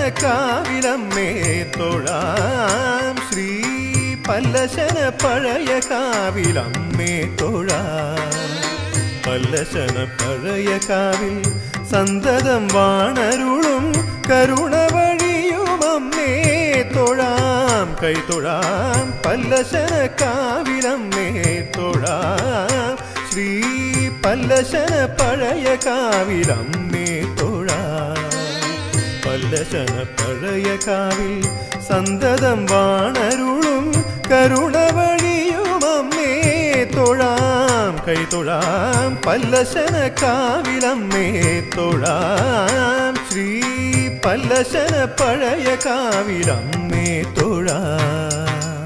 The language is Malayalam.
പല്ലശനക്കാവിലമ്മേ തൊഴാം ശ്രീ പല്ലശന പഴയ കാവിലമ്മേ തൊഴാം പല്ലശന പഴയ കാവിൽ സന്തതം വാണരുളും കരുണ വഴിയുമമ്മേ തൊഴാം കൈ തൊഴാം പല്ലശന കാവിലമ്മേ തൊഴാം ശ്രീ പല്ലശന പഴയ കാവിലമ്മേ തൊഴാം പല്ലശന പഴയ കാവിൽ സന്തതം വാണരുളും കരുണ വഴിയുമമ്മേ തൊഴാം കൈ തൊഴാം പല്ലശന കാവിലമ്മേ തൊഴാം ശ്രീ പല്ലശന പഴയ കാവിലമ്മേ തൊഴാം